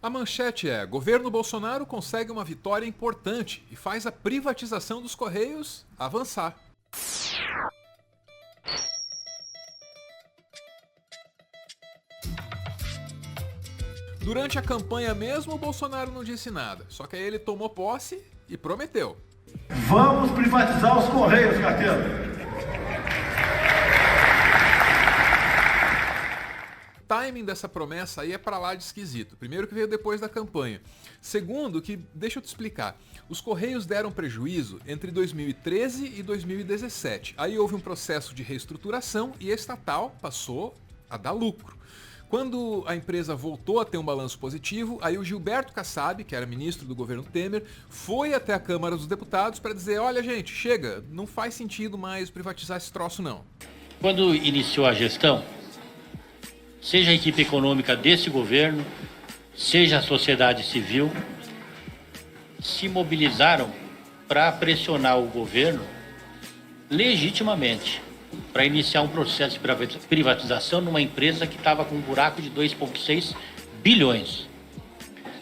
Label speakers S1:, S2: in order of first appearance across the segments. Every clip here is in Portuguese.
S1: A manchete é: governo Bolsonaro consegue uma vitória importante e faz a privatização dos Correios avançar. Durante a campanha mesmo, o Bolsonaro não disse nada, só que aí ele tomou posse e prometeu.
S2: Vamos privatizar os Correios, Catelo.
S1: O timing dessa promessa aí é pra lá de esquisito. Primeiro que veio depois da campanha. Segundo que, deixa eu te explicar, os Correios deram prejuízo entre 2013 e 2017. Aí houve um processo de reestruturação e a estatal passou a dar lucro. Quando a empresa voltou a ter um balanço positivo, aí o Gilberto Kassab, que era ministro do governo Temer, foi até a Câmara dos Deputados para dizer: olha gente, chega, não faz sentido mais privatizar esse troço não.
S3: Quando iniciou a gestão, seja a equipe econômica desse governo, seja a sociedade civil, se mobilizaram para pressionar o governo legitimamente para iniciar um processo de privatização numa empresa que estava com um buraco de 2,6 bilhões.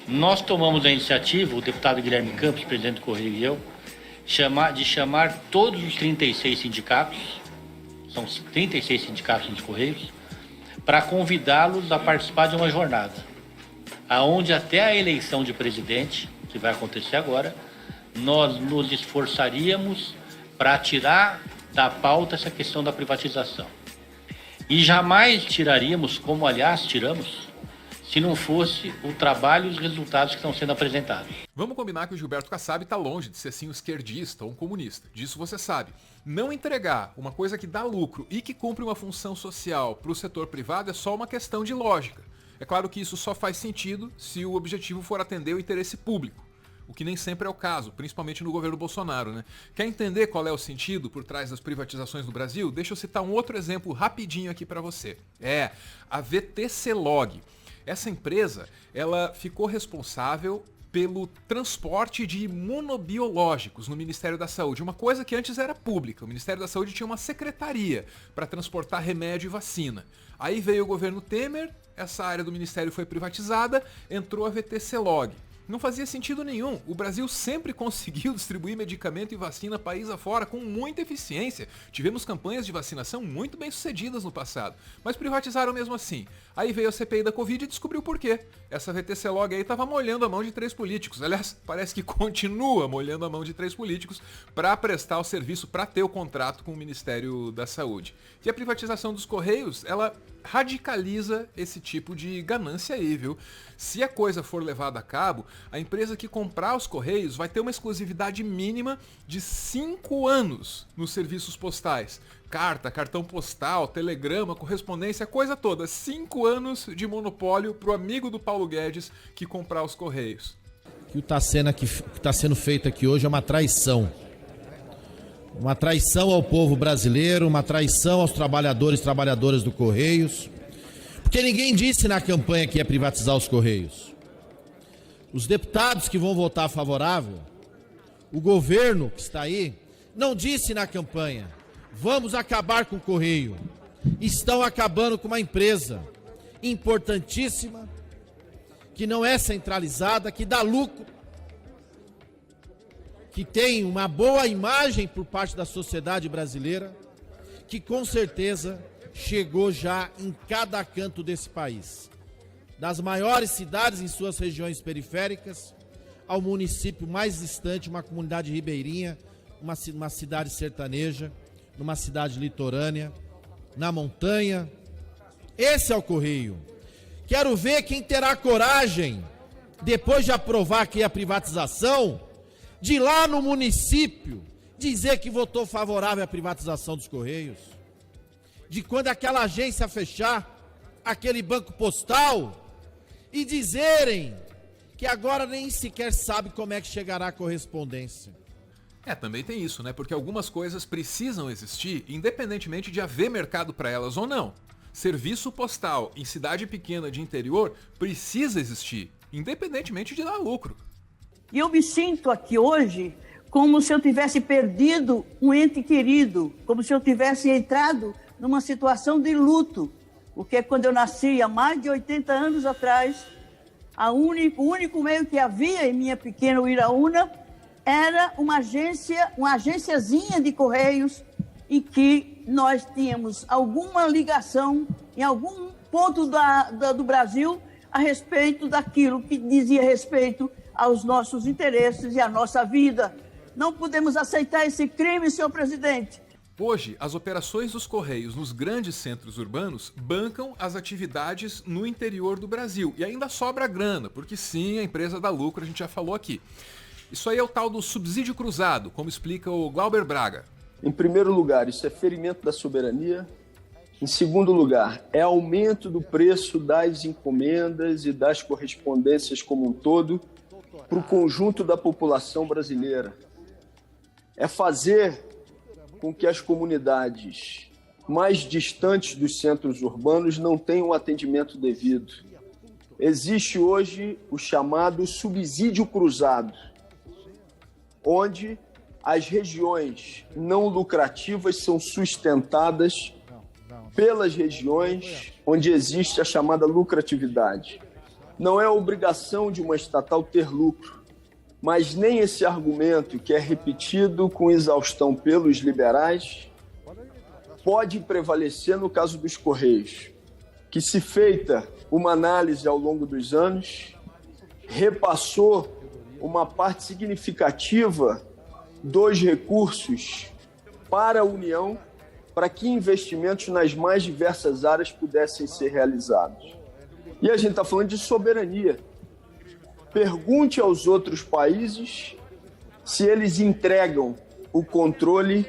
S3: Nós tomamos a iniciativa, o deputado Guilherme Campos, presidente do Correio e eu, de chamar todos os 36 sindicatos, são 36 sindicatos dos Correios, para convidá-los a participar de uma jornada, aonde até a eleição de presidente, que vai acontecer agora, nós nos esforçaríamos para tirar da pauta essa questão da privatização. E jamais tiraríamos, como aliás tiramos, se não fosse o trabalho e os resultados que estão sendo apresentados.
S1: Vamos combinar que o Gilberto Kassab está longe de ser assim um esquerdista ou um comunista. Disso você sabe. Não entregar uma coisa que dá lucro e que cumpre uma função social para o setor privado é só uma questão de lógica. É claro que isso só faz sentido se o objetivo for atender o interesse público. O que nem sempre é o caso, principalmente no governo Bolsonaro, né? Quer entender qual é o sentido por trás das privatizações no Brasil? Deixa eu citar um outro exemplo rapidinho aqui para você. É a VTC-Log. Essa empresa, ela ficou responsável pelo transporte de imunobiológicos no Ministério da Saúde, uma coisa que antes era pública. O Ministério da Saúde tinha uma secretaria para transportar remédio e vacina. Aí veio o governo Temer, essa área do ministério foi privatizada, entrou a VTC-Log. Não fazia sentido nenhum. O Brasil sempre conseguiu distribuir medicamento e vacina país afora com muita eficiência. Tivemos campanhas de vacinação muito bem sucedidas no passado, mas privatizaram mesmo assim. Aí veio a CPI da Covid e descobriu por quê. Essa VTC-Log aí estava molhando a mão de 3 políticos. Aliás, parece que continua molhando a mão de 3 políticos para prestar o serviço, para ter o contrato com o Ministério da Saúde. E a privatização dos Correios, ela radicaliza esse tipo de ganância aí, viu? Se a coisa for levada a cabo, a empresa que comprar os Correios vai ter uma exclusividade mínima de 5 anos nos serviços postais. Carta, cartão postal, telegrama, correspondência, coisa toda. 5 anos de monopólio pro amigo do Paulo Guedes que comprar os Correios.
S4: O que está sendo feito aqui hoje é uma traição. Uma traição ao povo brasileiro, uma traição aos trabalhadores e trabalhadoras do Correios. Porque ninguém disse na campanha que ia privatizar os Correios. Os deputados que vão votar favorável, o governo que está aí, não disse na campanha: vamos acabar com o Correio. Estão acabando com uma empresa importantíssima, que não é centralizada, que dá lucro, que tem uma boa imagem por parte da sociedade brasileira, que com certeza chegou já em cada canto desse país. Das maiores cidades em suas regiões periféricas, ao município mais distante, uma comunidade ribeirinha, uma cidade sertaneja, numa cidade litorânea, na montanha. Esse é o Correio. Quero ver quem terá coragem, depois de aprovar aqui a privatização, de ir lá no município dizer que votou favorável à privatização dos Correios. De quando aquela agência fechar, aquele banco postal, e dizerem que agora nem sequer sabe como é que chegará a correspondência.
S1: Também tem isso, né? Porque algumas coisas precisam existir independentemente de haver mercado para elas ou não. Serviço postal em cidade pequena de interior precisa existir, independentemente de dar lucro.
S5: E eu me sinto aqui hoje como se eu tivesse perdido um ente querido, como se eu tivesse entrado numa situação de luto. Porque quando eu nasci, há mais de 80 anos atrás, O único meio que havia em minha pequena Uiraúna era uma agênciazinha de Correios em que nós tínhamos alguma ligação em algum ponto do Brasil a respeito daquilo que dizia respeito aos nossos interesses e à nossa vida. Não podemos aceitar esse crime, senhor presidente.
S1: Hoje, as operações dos Correios nos grandes centros urbanos bancam as atividades no interior do Brasil. E ainda sobra grana, porque sim, a empresa dá lucro, a gente já falou aqui. Isso aí é o tal do subsídio cruzado, como explica o Glauber Braga.
S6: Em primeiro lugar, isso é ferimento da soberania. Em segundo lugar, é aumento do preço das encomendas e das correspondências como um todo para o conjunto da população brasileira. É fazer com que as comunidades mais distantes dos centros urbanos não tenham um atendimento devido. Existe hoje o chamado subsídio cruzado, onde as regiões não lucrativas são sustentadas pelas regiões onde existe a chamada lucratividade. Não é obrigação de uma estatal ter lucro, mas nem esse argumento, que é repetido com exaustão pelos liberais, pode prevalecer no caso dos Correios, que, se feita uma análise ao longo dos anos, repassou uma parte significativa dos recursos para a União, para que investimentos nas mais diversas áreas pudessem ser realizados. E a gente está falando de soberania. Pergunte aos outros países se eles entregam o controle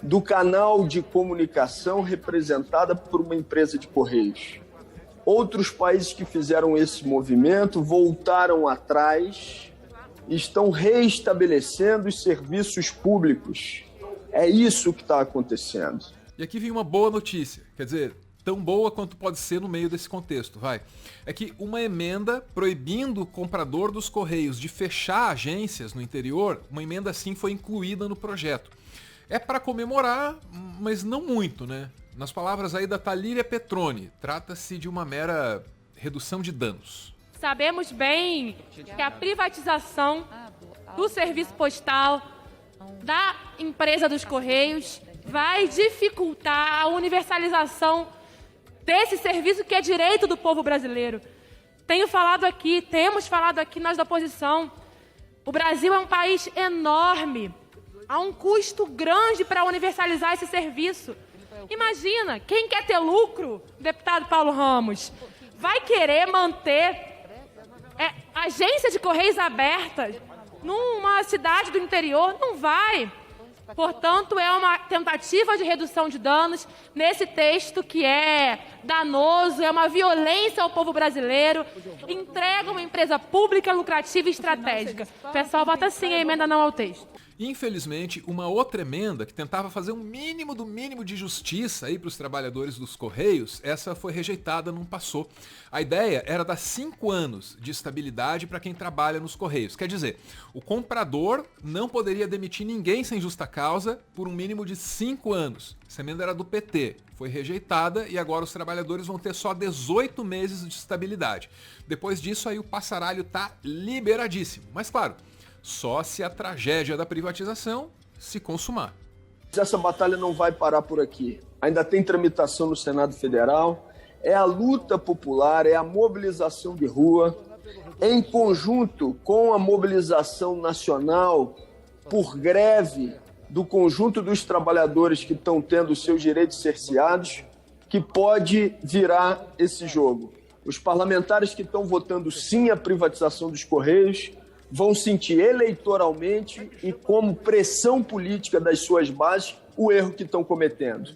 S6: do canal de comunicação representada por uma empresa de Correios. Outros países que fizeram esse movimento voltaram atrás e estão reestabelecendo os serviços públicos. É isso que está acontecendo.
S1: E aqui vem uma boa notícia, quer dizer, tão boa quanto pode ser no meio desse contexto, vai. É que uma emenda proibindo o comprador dos Correios de fechar agências no interior, uma emenda assim foi incluída no projeto. É para comemorar, mas não muito, né? Nas palavras aí da Talíria Petroni, trata-se de uma mera redução de danos.
S7: Sabemos bem que a privatização do serviço postal, da empresa dos Correios, vai dificultar a universalização desse serviço que é direito do povo brasileiro. Temos falado aqui, nós da oposição, o Brasil é um país enorme, há um custo grande para universalizar esse serviço. Imagina, quem quer ter lucro, deputado Paulo Ramos, vai querer manter agência de Correios aberta numa cidade do interior? Não vai. Portanto, é uma tentativa de redução de danos nesse texto que é danoso, é uma violência ao povo brasileiro, entrega uma empresa pública, lucrativa e estratégica. O pessoal vota sim a emenda não ao texto.
S1: Infelizmente, uma outra emenda que tentava fazer um mínimo do mínimo de justiça aí para os trabalhadores dos Correios, essa foi rejeitada, não passou. A ideia era dar 5 anos de estabilidade para quem trabalha nos Correios. Quer dizer, o comprador não poderia demitir ninguém sem justa causa por um mínimo de 5 anos. Essa emenda era do PT, foi rejeitada e agora os trabalhadores vão ter só 18 meses de estabilidade. Depois disso, aí o passaralho tá liberadíssimo. Mas claro, só se a tragédia da privatização se consumar.
S6: Essa batalha não vai parar por aqui. Ainda tem tramitação no Senado Federal. É a luta popular, é a mobilização de rua, em conjunto com a mobilização nacional por greve do conjunto dos trabalhadores que estão tendo seus direitos cerceados, que pode virar esse jogo. Os parlamentares que estão votando sim à privatização dos Correios vão sentir eleitoralmente e como pressão política das suas bases o erro que estão cometendo.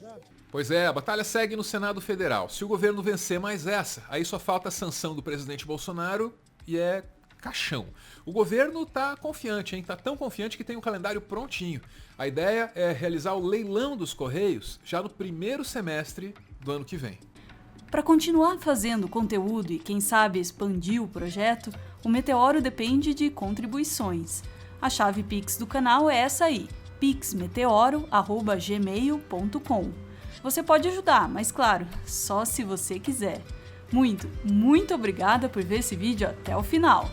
S1: Pois é, a batalha segue no Senado Federal. Se o governo vencer mais essa, aí só falta a sanção do presidente Bolsonaro e é caixão. O governo tá confiante, hein? Tá tão confiante que tem um calendário prontinho. A ideia é realizar o leilão dos Correios já no primeiro semestre do ano que vem.
S8: Para continuar fazendo conteúdo e, quem sabe, expandir o projeto, o Meteoro depende de contribuições. A chave Pix do canal é essa aí, pixmeteoro@gmail.com. Você pode ajudar, mas claro, só se você quiser. Muito, muito obrigada por ver esse vídeo até o final.